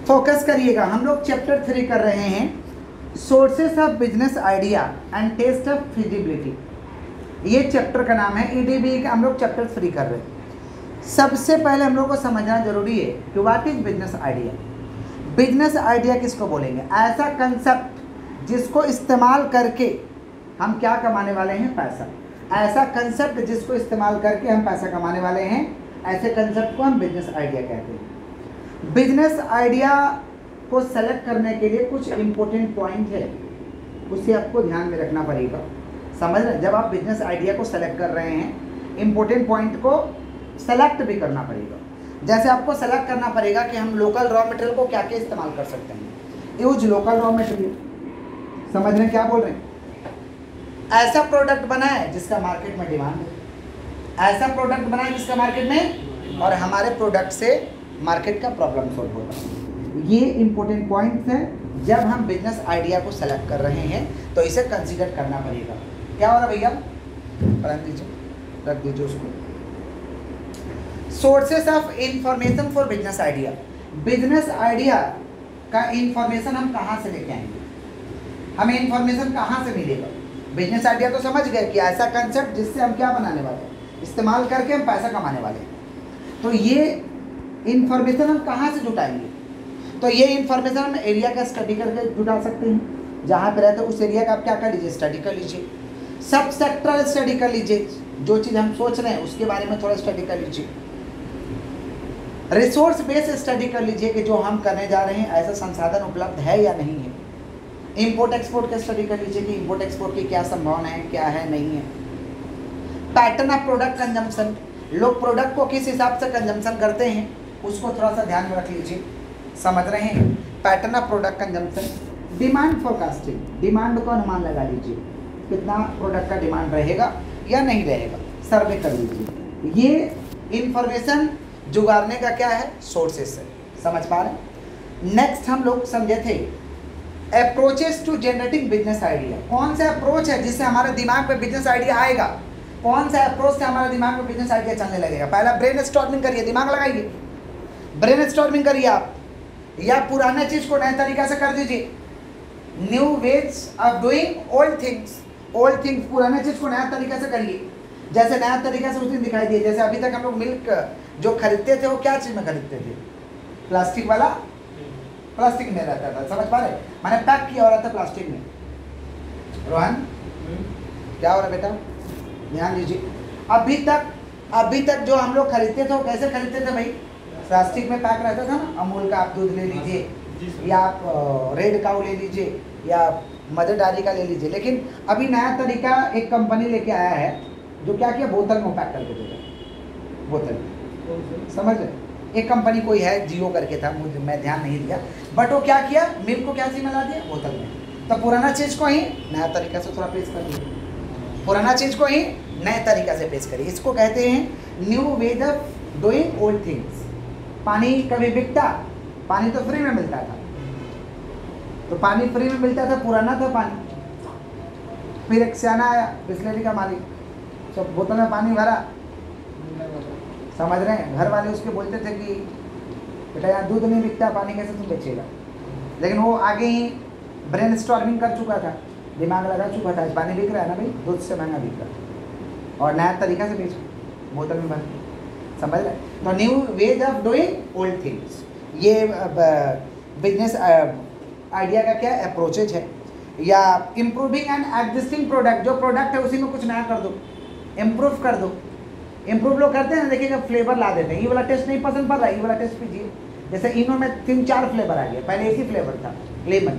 Focus करिएगा, हम लोग चैप्टर 3 कर रहे हैं, sources of business idea and test of feasibility. ये चैप्टर का नाम है, ईडीबी का हम लोग चैप्टर 3 कर रहे हैं। सबसे पहले हम लोग को समझना जरूरी है कि what is business idea. Business idea किसको बोलेंगे? ऐसा कंसेप्ट जिसको इस्तेमाल करके हम क्या कमाने वाले हैं? पैसा। ऐसा कंसेप्ट जिसको इस्तेमाल करके हम पैसा कमाने वाले हैं, ऐसे कंसेप्ट को हम बिजनेस आइडिया कहते हैं। बिजनेस आइडिया को सेलेक्ट करने के लिए कुछ इम्पोर्टेंट पॉइंट है, उसे आपको ध्यान में रखना पड़ेगा। समझ रहे हैं? जब आप बिजनेस आइडिया को सेलेक्ट कर रहे हैं, इम्पोर्टेंट पॉइंट को सेलेक्ट भी करना पड़ेगा। जैसे आपको सेलेक्ट करना पड़ेगा कि हम लोकल रॉ मटेरियल को क्या क्या इस्तेमाल कर सकते हैं। यूज लोकल रॉ मटेरियल, समझ रहे हैं क्या बोल रहे हैं? ऐसा प्रोडक्ट बनाए जिसका मार्केट में डिमांड है, ऐसा प्रोडक्ट बनाए जिसका मार्केट में, और हमारे प्रोडक्ट से मार्केट का प्रॉब्लम सॉल्व होगा। ये इंपॉर्टेंट पॉइंट्स हैं। जब हम बिजनेस आइडिया को सेलेक्ट कर रहे हैं तो इसे कंसीडर करना पड़ेगा। क्या हो रहा भैया? पढ़ा दीजिए, रख दीजिए उसको। Sources of information for business idea. Business idea का इंफॉर्मेशन हम कहाँ से लेके आएंगे? हमें इंफॉर्मेशन कहाँ से मिलेगा? बिजनेस आइडिया तो समझ गए कि ऐसा कंसेप्ट जिससे हम क्या बनाने वाले हैं, इस्तेमाल करके हम पैसा कमाने वाले हैं। तो ये इंफॉर्मेशन हम कहाँ से जुटाएंगे? तो ये इंफॉर्मेशन हम एरिया का स्टडी करके जुटा सकते हैं। जहाँ पे रहते हैं उस एरिया का आप क्या कर लीजिए? स्टडी कर लीजिए। सब सेक्टरल स्टडी कर लीजिए, जो चीज़ हम सोच रहे हैं उसके बारे में थोड़ा स्टडी कर लीजिए। रिसोर्स बेस्ड स्टडी कर लीजिए कि जो हम करने जा रहे हैं ऐसा संसाधन उपलब्ध है या नहीं है। इंपोर्ट एक्सपोर्ट का स्टडी कर लीजिए कि इंपोर्ट एक्सपोर्ट की क्या संभावना है, क्या है, नहीं है। पैटर्न ऑफ प्रोडक्ट कंजम्पशन, लोग प्रोडक्ट को किस हिसाब से कंजम्पशन करते हैं उसको थोड़ा सा ध्यान में रख लीजिए। समझ रहे हैं? Pattern of product consumption. Demand forecasting, demand को अनुमान लगा लीजिए, कितना प्रोडक्ट का डिमांड रहेगा या नहीं रहेगा, सर्वे कर लीजिए। ये इंफॉर्मेशन जुगाड़ने का क्या है? सोर्सेस है। समझ पा रहे हैं? नेक्स्ट हम लोग समझे थे approaches to generating business idea. कौन सा अप्रोच है जिससे हमारे दिमाग में बिजनेस आइडिया आएगा? कौन सा अप्रोच से हमारे दिमाग में बिजनेस आइडिया चलने लगेगा? पहला ब्रेन स्टॉर्मिंग करिए, दिमाग लगाइए, ब्रेन स्टॉर्मिंग करिए आप, या पुराने चीज को नए तरीका से कर दीजिए। New ways of doing old things. Old things, पुराने चीज को नया तरीका से करिए। जैसे नया तरीका से उस दिन दिखाई दिए, जैसे अभी तक हम लोग मिल्क जो खरीदते थे वो क्या चीज में खरीदते थे? प्लास्टिक वाला, प्लास्टिक में रहता था। समझ पा रहे? मैंने पैक किया हो रहा था प्लास्टिक में। रोहन क्या हो रहा बेटा? ध्यान दीजिए। अभी तक जो हम लोग खरीदते थे वो कैसे खरीदते थे भाई? प्लास्टिक में पैक रहता था ना। अमूल का आप दूध ले लीजिए, या आप रेड काऊ ले लीजिए, या मदर डेयरी का ले लीजिए। लेकिन अभी नया तरीका एक कंपनी लेके आया है जो क्या किया, बोतल में पैक करके देता। बोतल, समझ रहे? एक कंपनी कोई है, जियो करके था, मुझे मैं ध्यान नहीं दिया, बट वो क्या किया, मिल्क को क्या चीज में ला दिया? बोतल में। तो पुराना चीज़ को ही नया तरीका से थोड़ा पेश करिए, पुराना चीज़ को ही नए तरीका से पेश करिए। इसको कहते हैं new ways of doing old things. पानी कभी बिकता? पानी तो फ्री में मिलता था, तो पानी फ्री में मिलता था, पुराना था पानी। फिर एक सियाना आया, बिस्लेरी का मालिक, सब बोतल में पानी भरा। समझ रहे हैं? घर वाले उसके बोलते थे कि बेटा यहाँ दूध नहीं बिकता, पानी कैसे तुम बेचेगा? लेकिन वो आगे ही ब्रेन स्टॉर्मिंग कर चुका था, दिमाग लगा चुका था, पानी बिक रहा है ना भाई, दूध से महंगा बिक रहा है, और नया तरीका से बेच बोतल में भर। समझ रहे? तो new ways of doing old things, ये बिजनेस आइडिया का क्या अप्रोचेज है। या इम्प्रूविंग एन एग्जिस्टिंग प्रोडक्ट, जो प्रोडक्ट है उसी में कुछ नया कर दो, इम्प्रूव कर दो। इम्प्रूव लोग करते हैं ना, देखिए जब फ्लेवर ला देते हैं, ये वाला टेस्ट नहीं पसंद पड़ रहा है, ये वाला टेस्ट पीजिए। जैसे इनो में 3-4 फ्लेवर आ गया, पहले एक ही फ्लेवर था लेमन।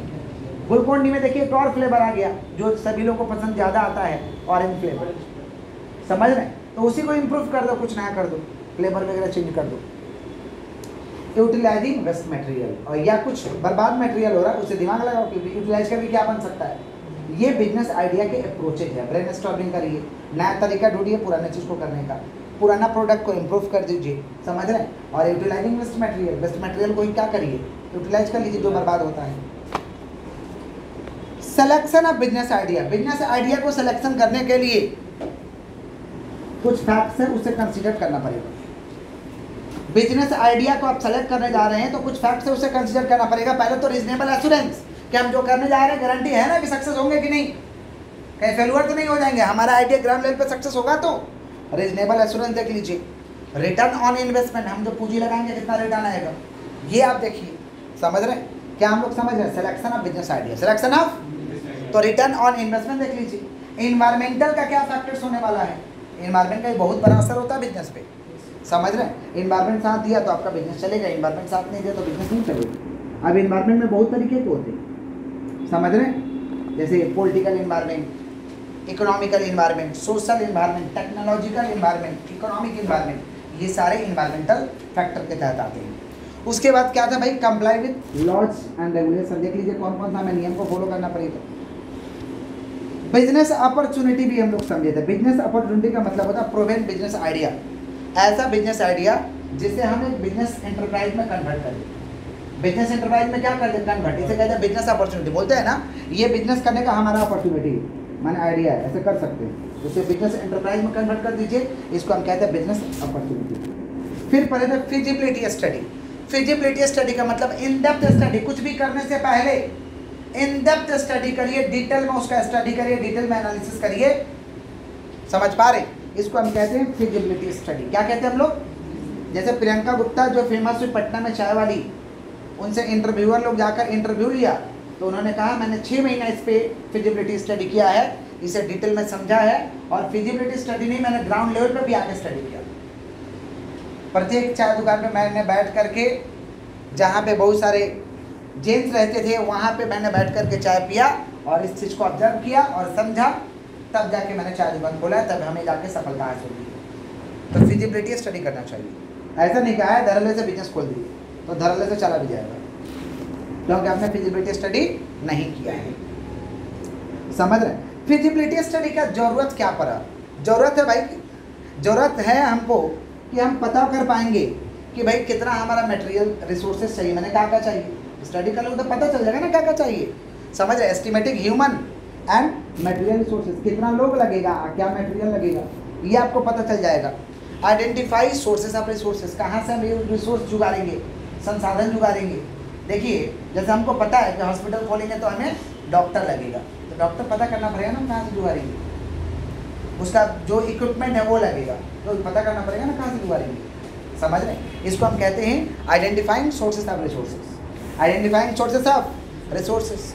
ग्लूकोन-डी में देखिए एक और फ्लेवर आ गया जो सभी लोगों को पसंद ज़्यादा आता है, ऑरेंज फ्लेवर। समझ रहे हैं? तो उसी को इम्प्रूव कर दो, कुछ नया कर दो, फ्लेवर वगैरह चेंज कर दो। यूटिलाइजिंग वेस्ट मटेरियल, और या कुछ बर्बाद मटेरियल हो रहा है उसे दिमाग लगाओ कि यूटिलाइज करके क्या बन सकता है। ये बिजनेस आइडिया के अप्रोचेज है। ब्रेन स्टॉर्मिंग करिए, नया तरीका ढूंढिए पुराने चीज़ को करने का, पुराना प्रोडक्ट को इम्प्रूव कर दीजिए। समझ रहे हैं? और utilising waste material, waste material को ही क्या करिए, यूटिलाइज कर लीजिए जो बर्बाद होता है। Selection of business idea, business idea को सिलेक्शन करने के लिए कुछ फैक्ट्स हैं, उसे कंसीडर करना पड़ेगा। बिजनेस आइडिया को आप सेलेक्ट करने जा रहे हैं तो कुछ फैक्ट से उसे कंसीडर करना पड़ेगा। पहले तो रीजनेबल एश्योरेंस कि हम जो करने जा रहे हैं गारंटी है ना कि सक्सेस होंगे कि नहीं, कहीं फेलुअर तो नहीं हो जाएंगे, हमारा आइडिया ग्राउंड लेवल पे सक्सेस होगा। तो रीजनेबल एश्योरेंस देख लीजिए। रिटर्न ऑन इन्वेस्टमेंट, हम जो पूंजी लगाएंगे कितना रिटर्न आएगा, ये आप देखिए। समझ रहे हैं क्या हम लोग समझ रहे हैं? Selection of business idea, selection of, तो रिटर्न ऑन इन्वेस्टमेंट देख लीजिए। इन्वायरमेंटल का क्या फैक्टर्स होने वाला है, इन्वायरमेंट का बहुत बड़ा असर होता है बिजनेस पे। समझ रहे हैं, इन्वायरमेंट साथ दिया तो आपका बिजनेस चलेगा, इन्वायरमेंट साथ नहीं दिया तो बिजनेस नहीं चलेगा। अब इन्वायरमेंट में बहुत तरीके के होते हैं, समझ रहे हैं, जैसे political environment, economical environment, social environment, technological environment, economic environment, ये सारे इन्वायरमेंटल फैक्टर के तहत आते हैं। उसके बाद क्या था भाई, comply with laws and regulation. देख लीजिए कौन कौन सा हमें नियम को फॉलो करना पड़ेगा। बिजनेस अपॉर्चुनिटी भी हम लोग समझे थे। बिजनेस अपॉर्चुनिटी का मतलब होता है प्रोवेन बिजनेस आइडिया, ऐसा बिजनेस आइडिया जिसे हम एक बिजनेस एंटरप्राइज में कन्वर्ट करें। बिजनेस एंटरप्राइज में क्या करते हैं, कन्वर्ट, इसे कहते हैं बिजनेस अपॉर्चुनिटी। बोलते हैं ना ये बिजनेस करने का हमारा अपॉर्चुनिटी माने आइडिया है, ऐसे कर सकते हैं, उसे बिजनेस एंटरप्राइज में कन्वर्ट कर दीजिए, इसको हम कहते हैं बिजनेस अपॉर्चुनिटी। फिर पढ़े थे फिजिबिलिटी स्टडी। फिजिबिलिटी स्टडी का मतलब इन डेप्थ स्टडी, कुछ भी करने से पहले इन डेप्थ स्टडी करिए, डिटेल में उसका स्टडी करिए, डिटेल में एनालिसिस करिए। समझ पा रहे, इसको हम कहते हैं फिजिबिलिटी स्टडी। क्या कहते हैं हम लोग, जैसे प्रियंका गुप्ता जो फेमस हुई पटना में चाय वाली, उनसे इंटरव्यूअर लोग जाकर इंटरव्यू लिया तो उन्होंने कहा मैंने 6 महीना इस पे फिजिबिलिटी स्टडी किया है, इसे डिटेल में समझा है, और फिजिबिलिटी स्टडी नहीं मैंने ग्राउंड लेवल पे भी आके स्टडी किया। प्रत्येक चाय दुकान पे मैंने बैठ करके, जहाँ पे बहुत सारे जेंट्स रहते थे वहाँ पे मैंने बैठ करके चाय पिया और इस चीज़ को ऑब्जर्व किया और समझा, तब जाके मैंने चाय दुकान खोला, तब हमें जाके सफलता हासिल हुई। तो फिजिबिलिटी स्टडी करना चाहिए। ऐसा नहीं कहा है धड़ल्ले से बिजनेस खोल दिए तो धड़ल्ले से चला भी जाएगा, क्योंकि आपने फिजिबिलिटी स्टडी नहीं किया है। समझ रहे हैं, फिजिबिलिटी स्टडी का जरूरत क्या पड़ा, जरूरत है भाई, जरूरत है हमको कि हम पता कर पाएंगे कि भाई कितना हमारा मटेरियल रिसोर्सेज चाहिए, मैंने क्या क्या चाहिए, स्टडी कर लो तो पता चल जाएगा ना क्या क्या चाहिए। समझ रहे, estimating human and material resources, कितना लोग लगेगा, क्या मटेरियल लगेगा, ये आपको पता चल जाएगा। आइडेंटिफाई सोर्सेज ऑफ रिसोर्सेज, कहाँ से हम रिसोर्स जुगाड़ेंगे, संसाधन जुगाड़ेंगे। देखिए जैसे हमको पता है कि हॉस्पिटल खोलेंगे तो हमें डॉक्टर लगेगा, तो डॉक्टर पता करना पड़ेगा ना कहाँ से जुगाड़ेंगे, उसका जो इक्विपमेंट है वो लगेगा, तो पता करना पड़ेगा ना कहाँ से जुगाड़ेंगे। समझ रहे हैं, इसको हम कहते हैं identifying sources of resources, identifying sources of resources,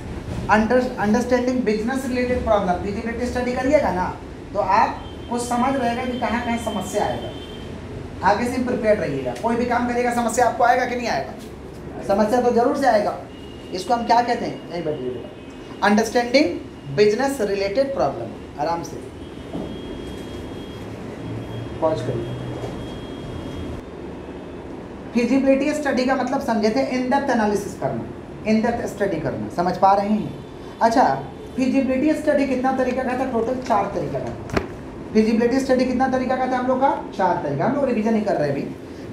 understanding business related problem. Feasibility study करिएगा ना तो आप कुछ समझ रहेगा कि कहाँ कहाँ समस्या आएगा, आगे से प्रिपेयर रहिएगा। कोई भी काम करिएगा समस्या आपको आएगा कि नहीं आएगा, समस्या तो जरूर से आएगा। इसको हम क्या कहते हैं, यही बताइएगा, अंडरस्टैंडिंग बिजनेस रिलेटेड प्रॉब्लम। आराम से पॉज करिए। फिजिबिलिटी स्टडी का मतलब समझे थे इन डेप्थ एनालिसिस करना, इन डेप्थ स्टडी करना। समझ पा रहे हैं? अच्छा, फिजिबिलिटी स्टडी कितना तरीका का था, टोटल 4 तरीका का था। फिजिबिलिटी स्टडी कितना तरीका का था हम लोग का, 4 तरीका। हम लोग रिवीजन नहीं कर रहे अभी।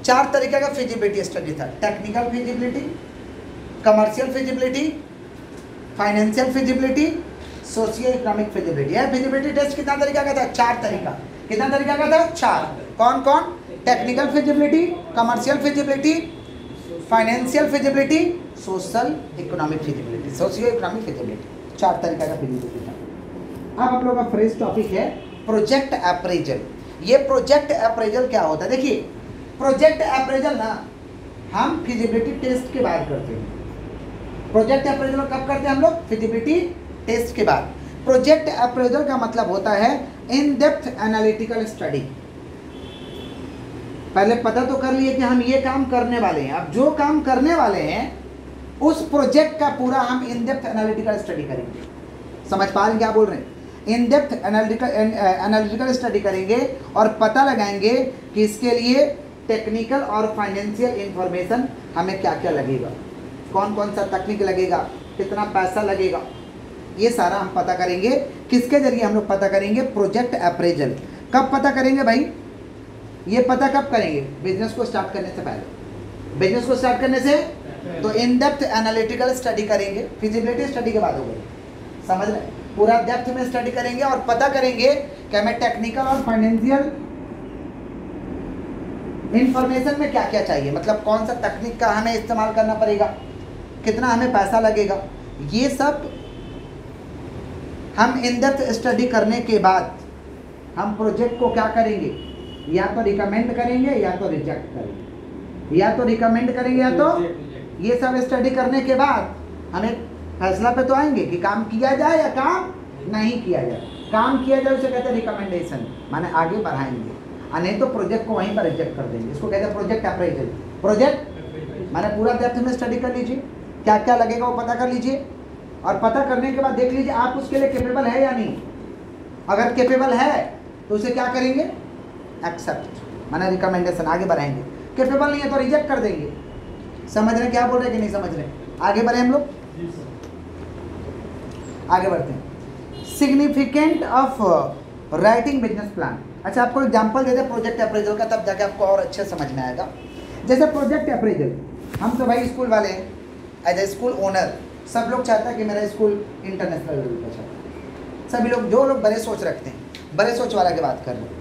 4 तरीका का फिजिबिलिटी स्टडी था, technical feasibility, commercial feasibility, financial feasibility, socio economic feasibility. है फिजिबिलिटी टेस्ट कितना तरीका का था, 4 तरीका। कितना तरीका का था, 4। कौन कौन, technical feasibility, commercial feasibility, financial feasibility, social economic feasibility, socio economic feasibility, 4 तरीका का फिजिबिलिटी था। अब हम लोग का फ्रेश टॉपिक है प्रोजेक्ट अप्रेजल। ये प्रोजेक्ट अप्रेजल क्या होता है, देखिए प्रोजेक्ट अप्रेजल ना हम फिजिबिलिटी टेस्ट के बाद करते हैं। प्रोजेक्ट अप्रेजल कब करते हैं हम लोग, फिजिबिलिटी टेस्ट के बाद। प्रोजेक्ट अप्रेजल का मतलब होता है इन डेप्थ एनालिटिकल स्टडी। पहले पता तो कर लिए कि हम ये काम करने वाले हैं, अब जो काम करने वाले हैं उस प्रोजेक्ट का पूरा हम इन डेप्थ एनालिटिकल स्टडी करेंगे। समझ पा रहे हैं क्या बोल रहे हैं, इन डेप्थ एनालिटिकल स्टडी करेंगे और पता लगाएंगे कि इसके लिए टेक्निकल और फाइनेंशियल इंफॉर्मेशन हमें क्या क्या लगेगा, कौन कौन सा तकनीक लगेगा, कितना पैसा लगेगा, ये सारा हम पता करेंगे। किसके जरिए हम लोग पता करेंगे, प्रोजेक्ट अप्रेजल। कब पता करेंगे भाई, ये पता कब करेंगे, बिजनेस को स्टार्ट करने से पहले। बिजनेस को स्टार्ट करने से तो इन डेप्थ एनालिटिकल स्टडी करेंगे, फिजिबिलिटी स्टडी के बाद हो गई। समझ रहे, पूरा डेप्थ में स्टडी करेंगे और पता करेंगे कि हमें टेक्निकल और फाइनेंशियल इंफॉर्मेशन में क्या क्या चाहिए, मतलब कौन सा तकनीक का हमें इस्तेमाल करना पड़ेगा, कितना हमें पैसा लगेगा, ये सब हम इन डेप्थ स्टडी करने के बाद हम प्रोजेक्ट को क्या करेंगे, या तो रिकमेंड करेंगे या तो रिजेक्ट करेंगे, या तो रिकमेंड करेंगे या तो ये सब स्टडी करने के बाद हम एक फैसला पे तो आएंगे कि काम किया जाए या काम नहीं किया जाए। काम किया जाए उसे कहते हैं रिकमेंडेशन, माने आगे बढ़ाएंगे, और नहीं तो प्रोजेक्ट को वहीं पर रिजेक्ट कर देंगे। इसको कहते हैं प्रोजेक्ट अप्रेजल। प्रोजेक्ट माने पूरा डेप्थ में स्टडी कर लीजिए, क्या क्या लगेगा वो पता कर लीजिए, और पता करने के बाद देख लीजिए आप उसके लिए कैपेबल है या नहीं। अगर कैपेबल है तो उसे क्या करेंगे, एक्सेप्ट माने रिकमेंडेशन, आगे बढ़ाएंगे। कैपेबल नहीं है तो रिजेक्ट कर देंगे। समझ रहे हैं क्या बोल रहे हैं कि नहीं समझ रहे? आगे बढ़े हम लोग, आगे बढ़ते हैं। Significant of writing business plan. अच्छा, आपको एग्जांपल दे दे प्रोजेक्ट अप्रेजल का, तब जाके आपको और अच्छे समझ में आएगा। जैसे प्रोजेक्ट अप्रेजल, हम तो भाई स्कूल वाले हैं, एज ए स्कूल ओनर सब लोग चाहता है कि मेरा स्कूल इंटरनेशनल लेवल पर चले। सभी लोग, जो लोग बड़े सोच रखते हैं, बड़े सोच वाला की बात कर रहे हैं,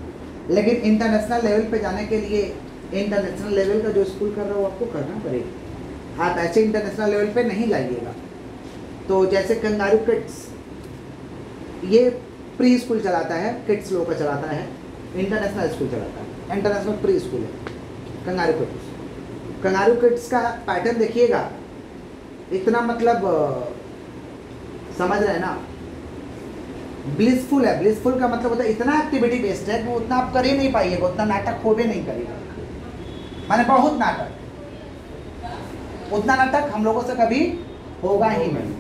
लेकिन इंटरनेशनल लेवल पे जाने के लिए इंटरनेशनल लेवल का जो स्कूल कर रहा है वो आपको करना पड़ेगा। आप ऐसे इंटरनेशनल लेवल पे नहीं जाइएगा। तो जैसे कंगारू किड्स, ये प्री स्कूल चलाता है, किड्स लोग का चलाता है, इंटरनेशनल स्कूल चलाता है, इंटरनेशनल प्री स्कूल है कंगारू किड्स। कंगारू किड्स का पैटर्न देखिएगा, इतना मतलब समझ रहे हैं ना, ब्लिसफुल है। ब्लिसफुल का मतलब होता है इतना एक्टिविटी बेस्ड है कि उतना आप कर ही नहीं पाइएगा, उतना नाटक हो भी नहीं करेगा, माने बहुत नाटक, उतना नाटक हम लोगों से कभी होगा ही नहीं।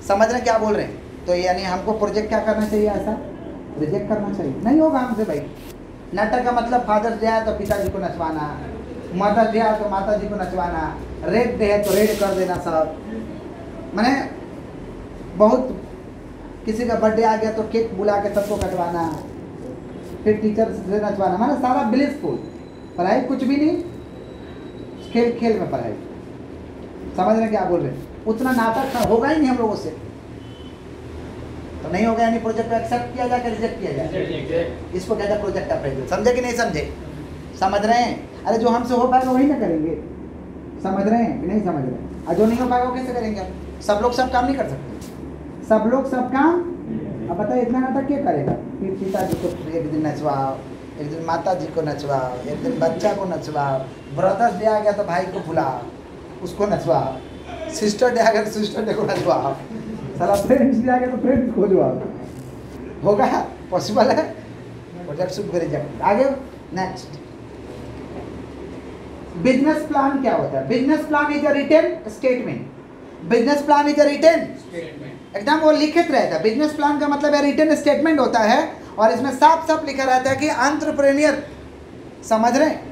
समझ रहे हैं क्या बोल रहे हैं? तो यानी हमको प्रोजेक्ट क्या करना चाहिए, ऐसा रिजेक्ट करना चाहिए, नहीं होगा हमसे भाई। नाटक का मतलब फादर्स डे है तो पिताजी को नचवाना, मदर्स डे है तो माता जी को नचवाना, रेड डे है तो रेड कर देना सब, माने बहुत, किसी का बर्थडे आ गया तो केक बुला के सबको कटवाना, फिर टीचर से नचवाना, माने सारा ब्लिसफुल। पढ़ाई कुछ भी नहीं, खेल खेल में पढ़ाई। समझ रहे क्या बोल रहे हैं? उतना नाटक होगा ही नहीं हम लोगों से, तो नहीं होगा। यानी प्रोजेक्ट को एक्सेप्ट किया जाए, रिजेक्ट किया जाए, इसको कहते हैं प्रोजेक्ट अप्रेजल। समझे कि नहीं समझे? समझ रहे हैं? अरे जो हमसे हो पाएगा वही ना करेंगे। समझ रहे हैं कि नहीं समझ रहे हैं? और जो नहीं हो पाएगा वो कैसे करेंगे? सब लोग सब काम नहीं कर सकते, सब लोग सब काम। अब बताइए इतना नाटक क्या करेगा? फिर पिताजी को एक दिन नचवाओ, एक दिन माता जी को नचवाओ, एक दिन बच्चा को नचवाओ, ब्रदर्स डे आ गया तो भाई को बुलाओ, उसको नचवाओ, सिस्टर डे आ गया तो सिस्टर डे को नचवाओ, साला फ्रेंड्स डे आ गया तो फ्रेंड्स को नचवाओ। होगा? पॉसिबल है? Project should be rejected. आगे नेक्स्ट, बिजनेस प्लान क्या होता है? Business plan is a written statement. Business plan is a written statement, एकदम वो लिखित रहता है। बिजनेस प्लान का मतलब है रिटन स्टेटमेंट होता है, और इसमें साफ साफ लिखा रहता है कि एंटरप्रेन्योर, समझ रहे हैं,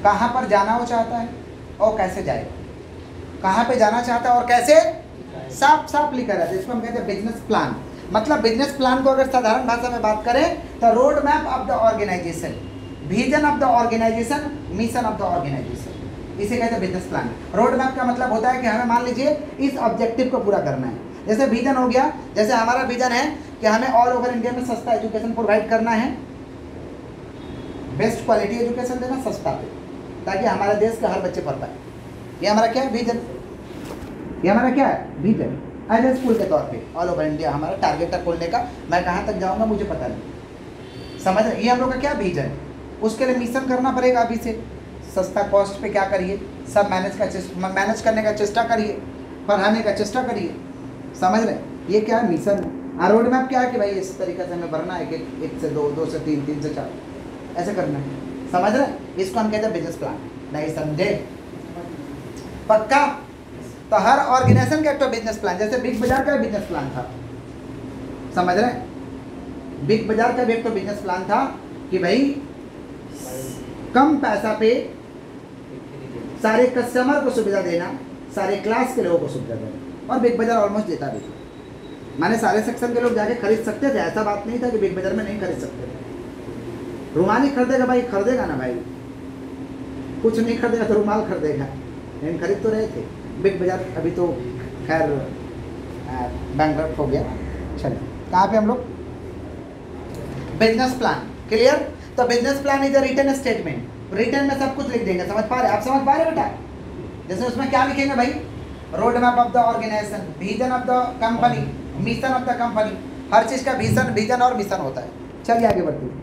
कहाँ पर जाना वो चाहता है और कैसे जाएगा, कहाँ पे जाना चाहता है और कैसे, साफ साफ लिखा रहता है। इसको हम कहते हैं बिजनेस प्लान। मतलब बिजनेस प्लान को अगर साधारण भाषा में बात करें तो road map of the organisation, vision of the organisation, mission of the organisation, इसे कहते हैं बिजनेस प्लान। रोड मैप का मतलब होता है कि हमें मान लीजिए इस ऑब्जेक्टिव को पूरा करना है। जैसे विजन हो गया, जैसे हमारा विजन है कि हमें ऑल ओवर इंडिया में सस्ता एजुकेशन प्रोवाइड करना है, बेस्ट क्वालिटी एजुकेशन देना सस्ता पे, ताकि हमारे देश के हर बच्चे पढ़ पाए। ये हमारा क्या है? विजन। ये हमारा क्या है? विजन। एज ए स्कूल के तौर पे ऑल ओवर इंडिया हमारा टारगेट है खोलने का। मैं कहाँ तक जाऊँगा मुझे पता नहीं, समझ रहे? ये हम लोग का क्या विजन। उसके लिए मिशन करना पड़ेगा अभी से। सस्ता कॉस्ट पे क्या करिए, सब मैनेज करने का चेष्टा करिए, पढ़ाने का चेष्टा करिए, समझ रहे? ये क्या है? मिशन है। रोड मैप क्या है कि भाई इस तरीके से हमें बढ़ना है कि 1 से 2, 2 से 3, 3 से 4 ऐसे करना है, समझ रहे? इसको हम कहते हैं बिजनेस प्लान। नहीं समझे? पक्का? तो हर ऑर्गेनाइजेशन का एक तो बिजनेस प्लान, जैसे बिग बाजार का बिजनेस प्लान था, समझ रहे? बिग बाजार का भी एक तो बिजनेस प्लान था कि भाई कम पैसा पे सारे कस्टमर को सुविधा देना, सारे क्लास के लोगों को सुविधा देना, और बिग बाजार ऑलमोस्ट देता भी था। माने सारे सेक्शन के लोग जाके खरीद सकते थे, ऐसा बात नहीं था कि बिग बाजार में नहीं खरीद सकते थे। रुमाल ही खरीदेगा भाई, खरीदेगा ना भाई, कुछ नहीं खरीदेगा तो रुमाल खरीदेगा, लेकिन खरीद तो रहे थे। बिग बाजार अभी तो खैर बैंकरप्ट हो गया। चलिए कहाँ पे हम लोग? Business plan. क्लियर? तो business plan is a written statement, written में सब कुछ लिख देंगे। समझ पा रहे, आप समझ पा रहे बेटा? जैसे उसमें क्या लिखेंगे भाई, road map of the organisation, vision of the company, mission of the company, हर चीज का विजन और मिशन होता है। चलिए आगे बढ़ते हैं।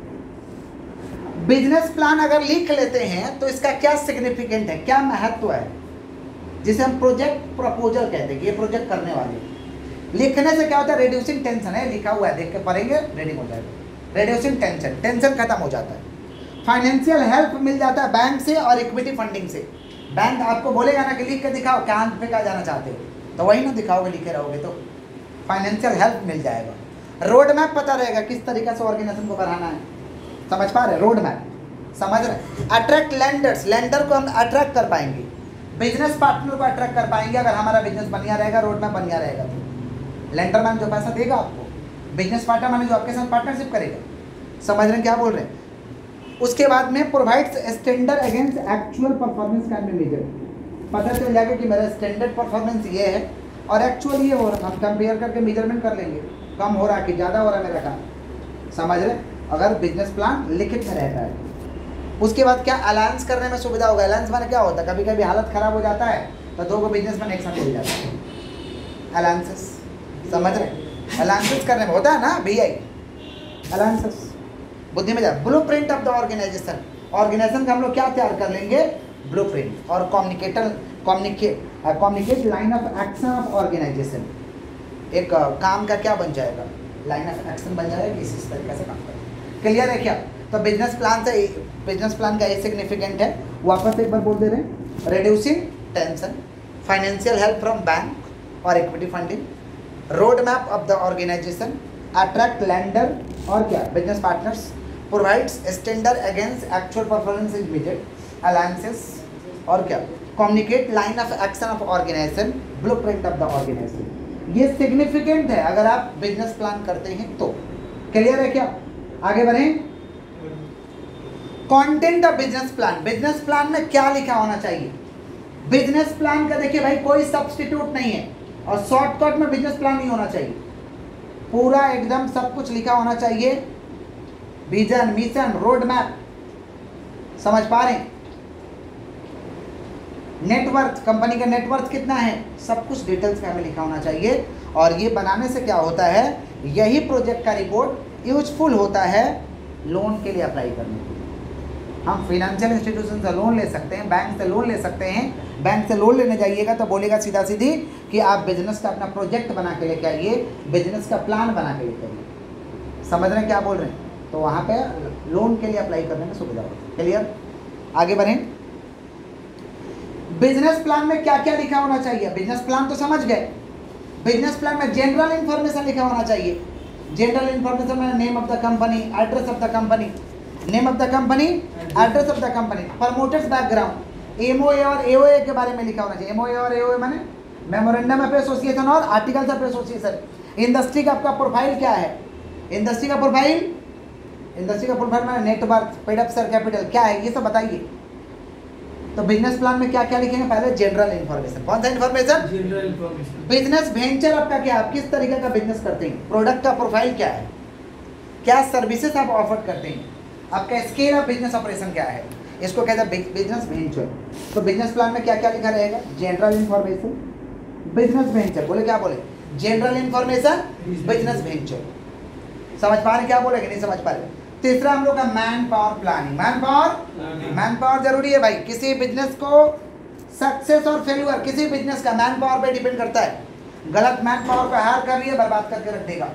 बिजनेस प्लान अगर लिख लेते हैं तो इसका क्या सिग्निफिकेंट है, क्या महत्व है, जिसे हम प्रोजेक्ट प्रपोजल कहते हैं। ये प्रोजेक्ट करने वाले लिखने से क्या होता है, रिड्यूसिंग टेंशन है, लिखा हुआ है, देख के पढ़ेंगे रीडिंग हो जाएगा। रिड्यूसिंग टेंशन, टेंशन खत्म हो जाता है। फाइनेंशियल हेल्प मिल जाता है बैंक से और इक्विटी फंडिंग से। बैंक आपको बोलेगा ना कि लिख के दिखाओ कहाँ पे कहाँ जाना चाहते हो, तो वही ना दिखाओगे, लिखे रहोगे तो फाइनेंशियल हेल्प मिल जाएगा। रोड मैप पता रहेगा किस तरीके से ऑर्गेनाइजेशन को बढ़ाना है। समझ पा रहे, रोड मैप समझ रहे। अट्रैक्ट लैंडर्स, लैंडर को हम अट्रैक्ट कर पाएंगे, बिजनेस पार्टनर को अट्रैक्ट कर पाएंगे अगर हमारा बिजनेस बढ़िया रहेगा, रोड मैप बढ़िया रहेगा। तो लैंडर मैन जो पैसा देगा आपको, बिजनेस पार्टनर मैंने जो आपके साथ पार्टनरशिप करेगा। समझ रहे हैं क्या बोल रहे हैं? उसके बाद में provides standard against actual performance can be measured. पता चल जाएगा कि मेरा स्टैंडर्ड परफॉर्मेंस ये है और एक्चुअल ये हो रहा है, हम कंपेयर करके मेजरमेंट कर लेंगे, कम हो रहा है कि ज़्यादा हो रहा है मेरा काम। समझ रहे, अगर बिजनेस प्लान लिखित में रहता है। उसके बाद क्या, अलायंस करने में सुविधा होगा। अलायंस माने क्या होता है, कभी कभी हालत खराब हो जाता है तो दो को बिजनेसमैन एक साथ मिल जाता है, अलायंसेस। समझ रहे, अलायंसेस करने में होता है ना VI, अलायंसेस बुद्धि में जा। Blueprint of the organisation, organisation का हम लोग क्या तैयार कर लेंगे, ब्लू प्रिंट। और communicate line of action of organisation, एक काम का क्या बन जाएगा, लाइन ऑफ एक्शन बन जाएगा कि इस तरीके से काम करें। क्लियर है क्या? तो बिजनेस प्लान का ये सिग्निफिकेंट है। वापस एक बार बोल दे रहे हैं, reducing tension, financial help from bank और equity funding, road map of the organisation, attract lender और क्या, business partners, provides standard against actual performance is measured, alliances और क्या, communicate line of action of organisation, blueprint of the organisation. ये significant है अगर आप business plan करते हैं तो। क्लियर है क्या? आगे बढ़ें। Content of business plan, business plan में क्या लिखा होना चाहिए? बिजनेस प्लान का देखिए भाई कोई सब्स्टिट्यूट नहीं है और शॉर्टकट में बिजनेस प्लान नहीं होना चाहिए, पूरा एकदम सब कुछ लिखा होना चाहिए, विजन, मिशन, रोड मैप। समझ पा रहे हैं? नेटवर्थ, कंपनी का नेटवर्थ कितना है, सब कुछ डिटेल्स में हमें लिखा होना चाहिए। और ये बनाने से क्या होता है, यही प्रोजेक्ट का रिपोर्ट यूजफुल होता है लोन के लिए अप्लाई करने के लिए। हम फाइनेंशियल इंस्टीट्यूशन से लोन ले सकते हैं, बैंक से लोन ले सकते हैं। बैंक से लोन लेने जाइएगा तो बोलेगा सीधा सीधी कि आप बिजनेस का अपना प्रोजेक्ट बना के लेके आइए, बिजनेस का प्लान बना के लेके आइए। समझ रहे हैं क्या बोल रहे हैं? तो वहाँ पे लोन के लिए अप्लाई करने में सुविधा होती है। क्लियर? आगे बढ़ें। बिजनेस प्लान में क्या क्या लिखा होना चाहिए? बिजनेस प्लान तो समझ गए। बिजनेस प्लान में जनरल इंफॉर्मेशन लिखा होना चाहिए। जनरल इंफॉर्मेशन में name of the company, address of the company, name of the company, address of the company, promoters background, MOA और AOA के बारे में लिखा होना चाहिए। MOA और AOA माने मेमोरेंडम ऑफ एसोसिएशन और आर्टिकल्स ऑफ एसोसिएशन। इंडस्ट्री का आपका प्रोफाइल क्या है? इंडस्ट्री का प्रोफाइल माने network, paid up share capital क्या है, ये सब बताइए। तो बिजनेस प्लान में क्या क्या लिखेंगे? पहले जनरल इन्फॉर्मेशन। कौन सा information? General information. Business venture आपका क्या है, आप किस तरीके का बिजनेस करते हैं, प्रोडक्ट का प्रोफाइल क्या है, क्या सर्विसेज आप ऑफर करते हैं, आपका स्केल ऑफ बिजनेस ऑपरेशन क्या है, इसको कहते हैं बिजनेस वेंचर। तो बिजनेस प्लान में क्या क्या लिखा रहेगा? General information, business venture. बोले क्या बोले? General information, business venture. समझ पा रहे क्या बोले कि नहीं समझ पा रहे? तीसरा हम लोग का man power planning. Man power जरूरी है भाई, किसी बिजनेस को सक्सेस और फेल्यूर किसी बिजनेस का मैन पावर पे डिपेंड करता है। गलत मैन पावर पे हायर कर लिया बर्बाद करके रख देगा।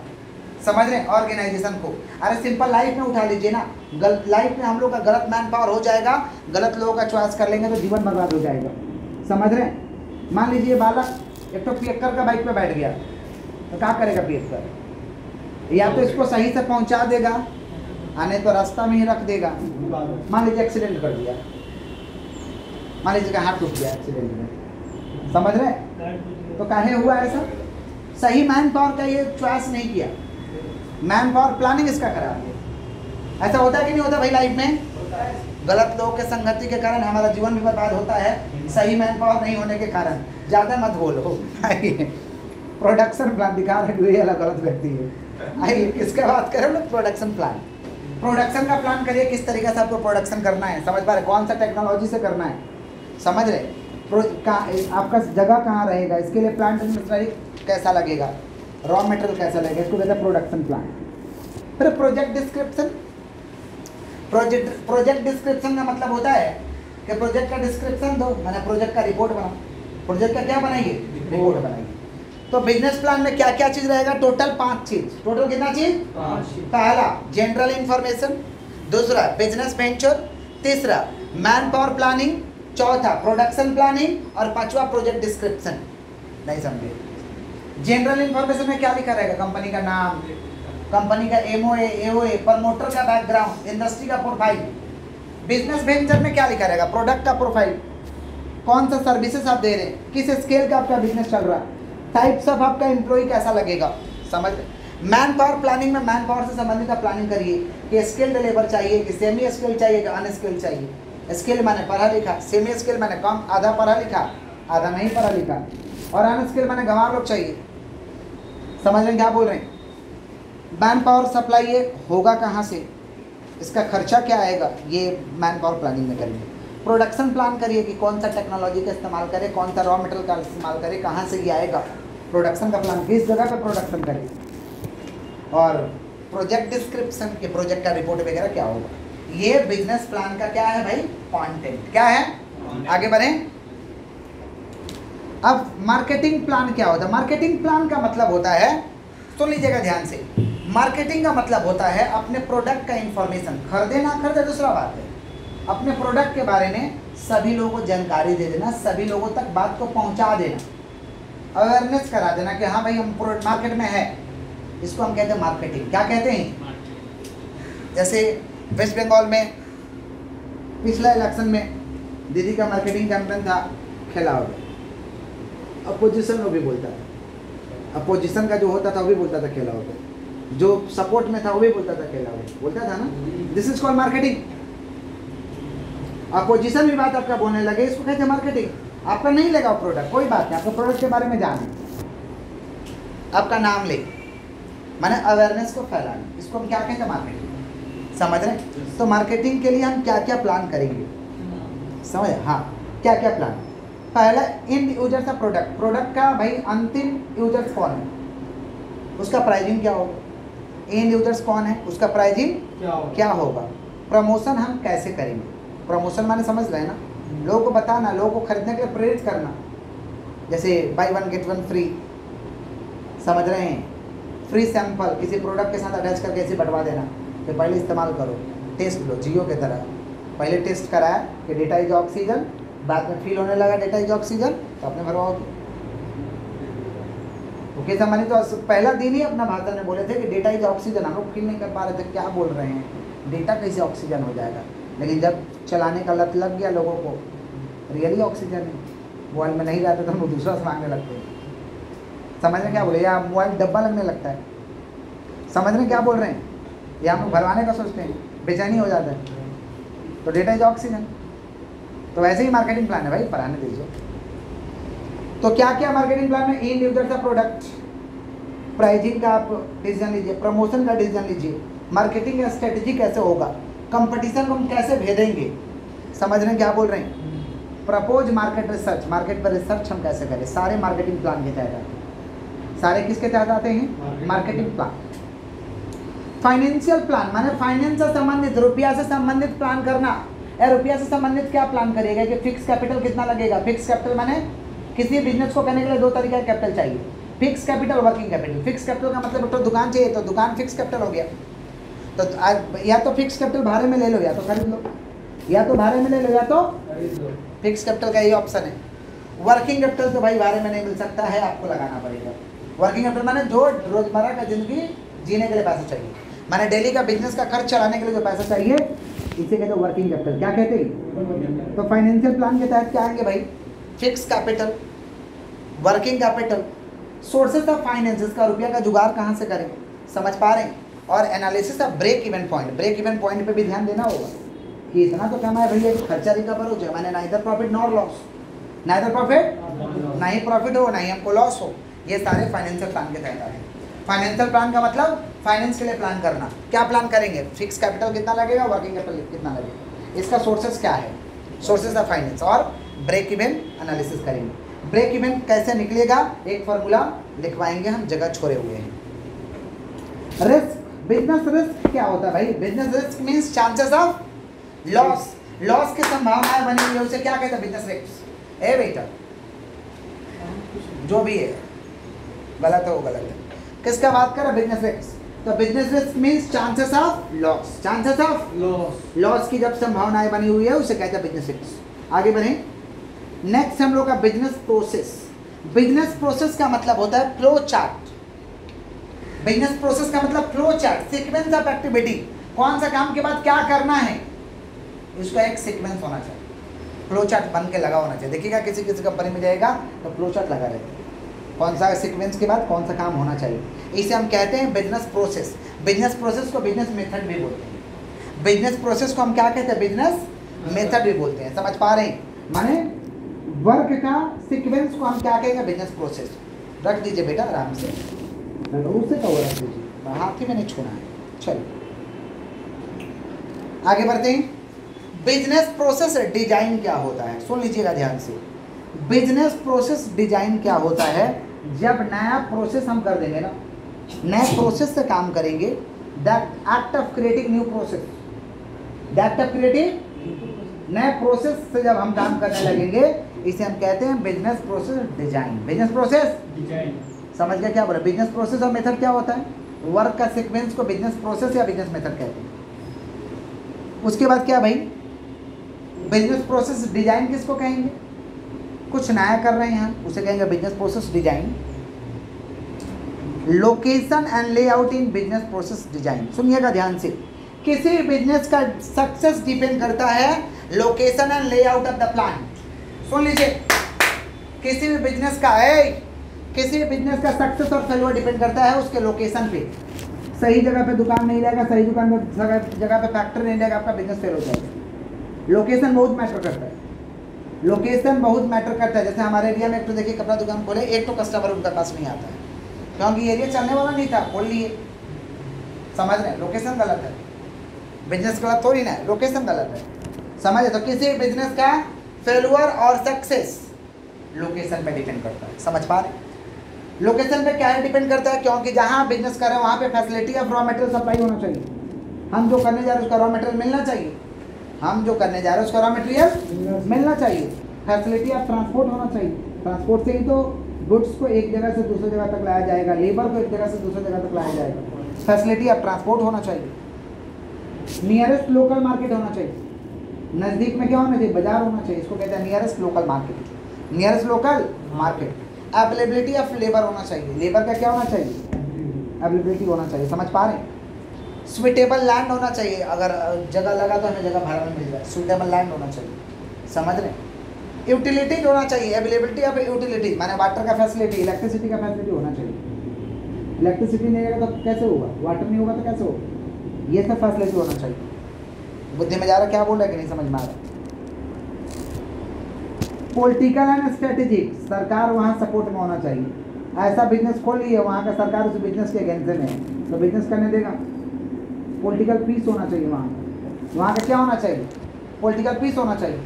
समझ रहे हैं? ऑर्गेनाइजेशन को, अरे सिंपल लाइफ में उठा लीजिए ना, लाइफ में हम लोग का गलत मैन पावर हो जाएगा, गलत लोगों का चॉइस कर लेंगे तो जीवन बर्बाद हो जाएगा। समझ रहे हैं? मान लीजिए बालक एक तो पियक्कर का बाइक पे बैठ गया तो क्या करेगा पियक्कर? या तो इसको सही से पहुंचा देगा, आने तो रास्ता में ही रख देगा। मान लीजिए एक्सीडेंट कर दिया, मान लीजिए हाथ टूट गया एक्सीडेंट में, समझ रहे? तो काहे हुआ ऐसा? सही मैन पावर का ये चॉइस नहीं किया, मैन पावर प्लानिंग इसका खराब है। ऐसा होता है कि नहीं होता भाई लाइफ में? गलत लोगों के संगति के कारण हमारा जीवन भी बर्बाद होता है, सही मैन पावर नहीं होने के कारण। ज़्यादा मत बोलो। प्रोडक्शन प्लान दिखा रहे ये अलग गलत व्यक्ति है। आइए किसका बात करें लोग? Production plan. प्रोडक्शन का प्लान करिए, किस तरीके से आपको प्रोडक्शन करना है, समझ पा रहे, कौन सा टेक्नोलॉजी से करना है, समझ रहे, आपका जगह कहाँ रहेगा, इसके लिए प्लांट एंड मशीनरी कैसा लगेगा, रॉ मटेरियल कैसा लगेगा, इसको कहते हैं प्रोडक्शन प्लान। फिर प्रोजेक्ट डिस्क्रिप्शन। प्रोजेक्ट डिस्क्रिप्शन का मतलब होता है कि प्रोजेक्ट का डिस्क्रिप्शन दो, मैंने प्रोजेक्ट का रिपोर्ट बनाओ, प्रोजेक्ट का क्या बनाइए, रिपोर्ट बनाइए। तो बिजनेस प्लान में क्या क्या चीज रहेगा, टोटल 5 चीज, टोटल कितना चीज, 5। पहला जनरल इंफॉर्मेशन, दूसरा बिजनेस वेंचर, तीसरा मैन पावर प्लानिंग, चौथा प्रोडक्शन प्लानिंग और पांचवा प्रोजेक्ट डिस्क्रिप्शन। नहीं समझे, जनरल इंफॉर्मेशन में क्या लिखा रहेगा, कंपनी का नाम, कंपनी का एमओए, एओए, प्रमोटर का बैकग्राउंड, इंडस्ट्री का प्रोफाइल। बिजनेस वेंचर में क्या लिखा रहेगा, प्रोडक्ट का प्रोफाइल, कौन सा सर्विसेज आप दे रहे हैं, किस स्केल का आपका बिजनेस चल रहा है, टाइप्स ऑफ आपका एम्प्लॉय कैसा लगेगा, समझ। मैन पावर प्लानिंग में मैन पावर से संबंधित आप प्लानिंग करिए कि स्किल्ड लेबर चाहिए कि सेमी स्किल्ड चाहिए कि अनस्किल्ड चाहिए। स्किल माने पढ़ा लिखा, सेमी स्किल माने कम, आधा पढ़ा लिखा आधा नहीं पढ़ा लिखा, और अनस्किल्ड माने गंवार लोग चाहिए, समझ रहे क्या बोल रहे हैं। मैन पावर सप्लाई ये होगा कहाँ से, इसका खर्चा क्या आएगा, ये मैन पावर प्लानिंग में करेंगे। प्रोडक्शन प्लान करिए कि कौन सा टेक्नोलॉजी का इस्तेमाल करें, कौन सा रॉ मटेरियल का इस्तेमाल करें, कहाँ से ये आएगा, प्रोडक्शन का प्लान, किस जगह पे प्रोडक्शन करें। और प्रोजेक्ट डिस्क्रिप्शन के प्रोजेक्ट का रिपोर्ट वगैरह क्या होगा। ये बिजनेस प्लान का क्या है भाई, कंटेंट क्या है। आगे बढ़े। अब मार्केटिंग प्लान क्या होता है। मार्केटिंग प्लान का मतलब होता है, सुन लीजिएगा ध्यान से, मार्केटिंग का मतलब होता है अपने प्रोडक्ट का इंफॉर्मेशन, खरीदे ना खरीदे दूसरा बात है, अपने प्रोडक्ट के बारे में सभी लोगों को जानकारी दे देना, सभी लोगों तक बात को पहुंचा देना, अवेयरनेस करा देना कि हाँ भाई हम मार्केट में है। इसको हम कहते हैं मार्केटिंग। क्या कहते हैं, जैसे वेस्ट बंगाल में पिछला इलेक्शन में दीदी का मार्केटिंग कैंपेन था, खिलाओ, अपोजिशन वो भी बोलता था, अपोजिशन का जो होता था वो भी बोलता था खिलाओ, जो सपोर्ट में था वो भी बोलता था खिलाओ, बोलता था ना। This is called marketing. Opposition भी बात आपका बोलने लगे, इसको कहते हैं मार्केटिंग। आपका नहीं लगा प्रोडक्ट, कोई बात नहीं, आपको प्रोडक्ट के बारे में जाने, आपका नाम ले, माने अवेयरनेस को फैलाना, इसको हम क्या कहते हैं, मार्केटिंग। समझ रहे हैं। तो मार्केटिंग के लिए हम क्या क्या प्लान करेंगे, समझ, हाँ क्या क्या प्लान। पहला इन यूजर्स का प्रोडक्ट, प्रोडक्ट का भाई अंतिम यूजर्स कौन है, उसका प्राइसिंग क्या होगा, एंड यूजर्स कौन है, उसका प्राइसिंग क्या होगा। प्रमोशन हम कैसे करेंगे, प्रमोशन माने समझ रहे हैं ना, लोगों को बताना, लोगों को खरीदने के लिए प्रेरित करना, जैसे बाय 1 गेट 1 फ्री, समझ रहे हैं, फ्री सैंपल किसी प्रोडक्ट के साथ अटैच करके ऐसे बंटवा देना कि पहले इस्तेमाल करो, टेस्ट लो, जियो की तरह पहले टेस्ट कराया कि डेटा इज ऑक्सीजन, बाद में फील होने लगा डेटा इज ऑक्सीजन तो अपने भरवाओगे। ओके समझे। तो पहला दिन ही अपना भाषण में बोले थे कि डेटा इज ऑक्सीजन, हम लोग फील नहीं कर पा रहे थे क्या बोल रहे हैं, डेटा कैसे ऑक्सीजन हो जाएगा, लेकिन जब चलाने का लत लग गया लोगों को, रियली ऑक्सीजन है, मोबाइल में नहीं रहता तो हम लोग दूसरा से मांगने लगते हैं। समझ रहे क्या बोले, या मोबाइल डब्बा लगने लगता है, समझ रहे क्या बोल रहे हैं, या हम लोग भरवाने का सोचते हैं, बेचैनी हो जाता है, तो डेटा इज ऑक्सीजन। तो वैसे ही मार्केटिंग प्लान है भाई, पढ़ाने दीजिए। तो क्या क्या मार्केटिंग प्लान में, इन यूजर का प्रोडक्ट, प्राइसिंग का आप डिसीजन लीजिए, प्रमोशन का डिसीजन लीजिए, मार्केटिंग का स्ट्रेटेजी कैसे होगा, कंपटीशन को हम कैसे भेदेंगे, समझ रहे हैं क्या बोल रहे हैं। प्रपोज मार्केट रिसर्च, मार्केट पर रिसर्च हम कैसे करें, सारे मार्केटिंग प्लान के तहत आते हैं। सारे किसके तहत आते हैं, मार्केटिंग प्लान। फाइनेंशियल प्लान माने फाइनेंस से संबंधित, रुपया से संबंधित प्लान करना। रुपया से संबंधित क्या प्लान करिएगा कि फिक्स कैपिटल कितना लगेगा। फिक्स कैपिटल माने किसी बिजनेस को करने के लिए 2 तरीके का कैपिटल चाहिए, fix capital, working capital. Fix capital का मतलब तो दुकान चाहिए तो दुकान फिक्स कैपिटल हो गया, तो या तो फिक्स कैपिटल भाड़े में ले लो या तो खरीद लो, या तो भाड़े में ले लो या तो फिक्स कैपिटल का ये ऑप्शन है। वर्किंग कैपिटल तो भाई भाड़े में नहीं मिल सकता है, आपको लगाना पड़ेगा। वर्किंग कैपिटल माने जो रोजमर्रा का जिंदगी जीने के लिए पैसा चाहिए, माने डेली का बिजनेस का खर्च चलाने के लिए जो पैसा चाहिए, इसे कहते हैं वर्किंग कैपिटल। क्या कहते हैं, तो फाइनेंशियल प्लान के तहत क्या आएंगे भाई, fix capital, working capital, sources of finance, इसका रुपया का जुगाड़ कहाँ से करें, समझ पा रहे हैं। और analysis of break even point, break even point पे भी ध्यान देना होगा कि इतना तो कमाए भैया कि खर्चा रिकवर हो जाए, माने neither profit nor loss, neither profit, ना ही प्रॉफिट हो ना ही हमको लॉस हो। ये सारे फाइनेंशियल प्लान के तहत आते हैं। फाइनेंशियल प्लान का मतलब फाइनेंस के लिए प्लान करना। क्या प्लान करेंगे, फिक्स कैपिटल कितना लगेगा, वर्किंग कैपिटल कितना लगेगा, इसका सोर्सेस क्या है, सोर्सेस ऑफ फाइनेंस, और ब्रेक इवन एनालिसिस करेंगे। ब्रेक इवन कैसे निकलेगा, एक फार्मूला लिखवाएंगे हम, जगह छोड़े हुए हैं। रिस्क, बिजनेस रिस्क क्या होता है भाई, business risk means chances of loss, loss की संभावनाएं बनी हुई है, उसे क्या कहते हैं, बिजनेस रिस्क। ए बेटा जो भी है गलत है वो गलत है, किसका बात कर रहा है, बिजनेस रिस्क। तो business risk means chances of loss, chances of loss की जब संभावनाएं बनी हुई है उसे कहते हैं बिजनेस रिस्क। आगे बढ़े, नेक्स्ट हम लोग का बिजनेस प्रोसेस। बिजनेस प्रोसेस का मतलब होता है फ्लो चार्ट। बिजनेस प्रोसेस का मतलब flow chart, sequence of activity, कौन सा काम के बाद क्या करना है, इसका एक सीक्वेंस होना चाहिए, फ्लो चार्ट बन के लगा होना चाहिए। देखिएगा किसी किसी कंपनी में जाएगा तो फ्लो चार्ट लगा रहता है, कौन सा सीक्वेंस के बाद कौन सा काम होना चाहिए, इसे हम कहते हैं बिजनेस प्रोसेस। बिजनेस प्रोसेस को बिजनेस मेथड भी बोलते हैं, बिजनेस प्रोसेस को हम क्या कहते हैं, बिजनेस मेथड भी बोलते हैं। समझ पा रहे हैं, माने वर्क का सीक्वेंस को हम क्या कहेंगे, बिजनेस प्रोसेस। रख दीजिए बेटा आराम से, उससे तो रख दीजिए, हाथ ही में नहीं छूना है। चलो आगे बढ़ते हैं। बिजनेस प्रोसेस डिजाइन क्या होता है, सुन लीजिएगा ध्यान से। बिजनेस प्रोसेस डिजाइन क्या होता है, जब नया प्रोसेस हम कर देंगे ना, नए प्रोसेस से काम करेंगे, that act of creating new process, that of creating नए प्रोसेस से जब हम काम करने लगेंगे, इसे हम कहते हैं business process design. Business process design, समझ गया क्या बोला, बिजनेस प्रोसेस और मेथड क्या होता है, वर्क का सीक्वेंस को बिजनेस प्रोसेस या बिजनेस मेथड कहते हैं। उसके बाद क्या भाई, बिजनेस प्रोसेस डिजाइन किसको कहेंगे, कुछ नया कर रहे हैं हम, उसे कहेंगे business process design. Location and layout in business process design, सुनिएगा ध्यान से। किसी बिजनेस का सक्सेस डिपेंड करता है location and layout of the plant. सुन लीजिए, किसी भी बिजनेस का किसी भी बिजनेस का सक्सेस और फेलियर डिपेंड करता है उसके लोकेशन पे। सही जगह पे दुकान नहीं लगेगा, सही दुकान पे जगह पे फैक्ट्री नहीं लगेगा, आपका बिजनेस फेल हो जाएगा। लोकेशन बहुत मैटर करता है, लोकेशन बहुत मैटर करता है। जैसे हमारे एरिया में एक तो देखिए कपड़ा दुकान खोले, एक तो कस्टमर उनके पास नहीं आता है क्योंकि एरिया चलने वाला नहीं था, खोल लिए। समझ रहे हैं, लोकेशन गलत है, बिजनेस गलत थोड़ी ना है, लोकेशन गलत है। समझे, तो किसी बिजनेस का फेलियर और सक्सेस लोकेशन पे डिपेंड करता है। समझ पा रहे, लोकेशन पे क्या है डिपेंड करता है, क्योंकि जहाँ बिजनेस कर रहे हैं वहाँ पे facility of raw material supply होना चाहिए। हम जो करने जा रहे हैं उसका रॉ मटेरियल मिलना चाहिए, हम जो करने जा रहे हैं उसका रॉ मटेरियल मिलना चाहिए। फैसिलिटी ऑफ ट्रांसपोर्ट होना चाहिए, ट्रांसपोर्ट से ही तो गुड्स को एक जगह से दूसरी जगह तक लाया जाएगा, लेबर को एक जगह से दूसरी जगह तक लाया जाएगा। फैसिलिटी ऑफ ट्रांसपोर्ट होना चाहिए, नियरेस्ट लोकल मार्केट होना चाहिए, नज़दीक में क्या होना चाहिए, बाजार होना चाहिए, इसको कहते हैं nearest local market. Nearest local market, availability of labour होना चाहिए, लेबर का क्या होना चाहिए, अवेलेबिलिटी होना चाहिए। समझ पा रहे हैं, स्वीटेबल लैंड होना चाहिए, अगर जगह लगा तो हमें जगह भाड़ा में मिल जाए, स्वीटेबल लैंड होना चाहिए। समझ रहे हैं, यूटिलिटी होना चाहिए, अवेलेबिलिटी ऑफ यूटिलिटी माने वाटर का फैसिलिटी, इलेक्ट्रिसिटी का फैसिलिटी होना चाहिए। इलेक्ट्रिसिटी नहीं रहेगा तो कैसे होगा, वाटर नहीं होगा तो कैसे होगा, ये सब फैसिलिटी होना चाहिए। बुद्धि में जा रहा क्या बोल रहा है कि नहीं समझ में आ रहा। पॉलिटिकल एंड स्ट्रेटेजिक, सरकार वहाँ सपोर्ट में होना चाहिए। ऐसा बिजनेस खोल लिए वहाँ का सरकार उस बिजनेस के अगेंस्ट में है तो बिजनेस करने देगा। पॉलिटिकल पीस होना चाहिए, वहाँ का क्या होना चाहिए, पॉलिटिकल पीस होना चाहिए।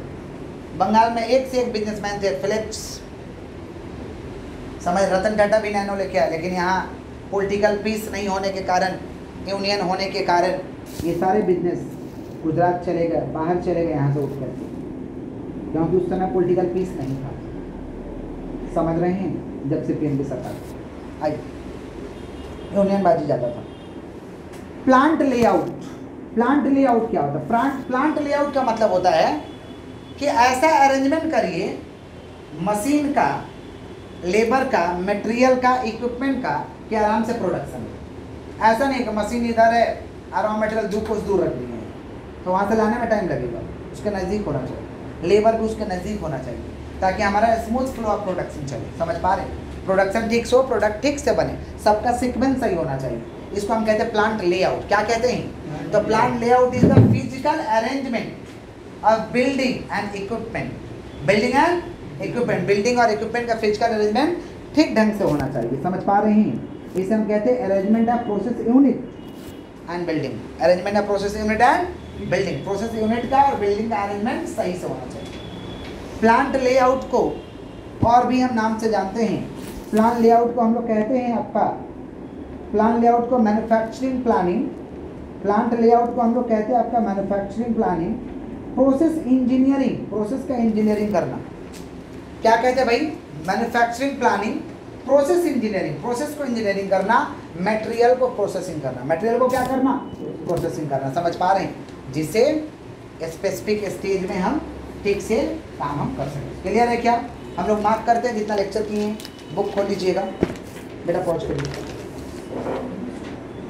बंगाल में एक से एक बिजनेसमैन थे, फिलिप्स, समझ, रतन टाटा भी नैनो लेके आए, लेकिन यहाँ पॉलिटिकल पीस नहीं होने के कारण, यूनियन होने के कारण ये सारे बिजनेस गुजरात चले गए, बाहर चले गए यहाँ से उठकर, क्योंकि उस समय पॉलिटिकल पीस नहीं था। समझ रहे हैं, जब से पीएम की सरकार आई यूनियन बाजी ज़्यादा था। प्लांट लेआउट, प्लांट लेआउट क्या होता है, प्लांट लेआउट का मतलब होता है कि ऐसा अरेंजमेंट करिए मशीन का, लेबर का, मटेरियल का, इक्विपमेंट का कि आराम से प्रोडक्शन है। ऐसा नहीं कि मशीन इधर है और रॉ मटेरियल कुछ दूर रख दिए तो वहाँ से लाने में टाइम लगेगा, उसके नज़दीक होना चाहिए, लेबर भी उसके नज़दीक होना चाहिए ताकि हमारा स्मूथ फ्लो ऑफ प्रोडक्शन चले। समझ पा रहे, प्रोडक्शन ठीक से हो, प्रोडक्ट ठीक से बने, सबका सीक्वेंस सही होना चाहिए। इसको हम कहते हैं प्लांट लेआउट। क्या कहते हैं, तो plant layout is the physical arrangement of building and equipment. Building and equipment, building और इक्विपमेंट का फिजिकल अरेंजमेंट ठीक ढंग से होना चाहिए। समझ पा रहे हैं, इसे हम कहते हैं arrangement of process unit and building. Arrangement of process unit and building, process unit का और बिल्डिंग का अरेंजमेंट सही से होना चाहिए। प्लांट लेआउट को और भी हम नाम से जानते हैं। प्लान लेआउट को हम लोग कहते हैं आपका, प्लान लेआउट को मैन्युफैक्चरिंग प्लानिंग, प्लांट लेआउट को हम लोग कहते हैं आपका manufacturing planning. Process engineering, process का इंजीनियरिंग करना, क्या कहते हैं भाई, manufacturing planning, process engineering, process को इंजीनियरिंग करना, मटेरियल को प्रोसेसिंग करना, मटेरियल को क्या करना, प्रोसेसिंग करना। समझ पा रहे हैं, जिससे स्पेसिफिक स्टेज में हम ठीक से काम हम कर सकें। क्लियर है क्या? हम लोग मार्क करते हैं जितना लेक्चर किए हैं। बुक खोल लीजिएगा बेटा, पहुँच करिए।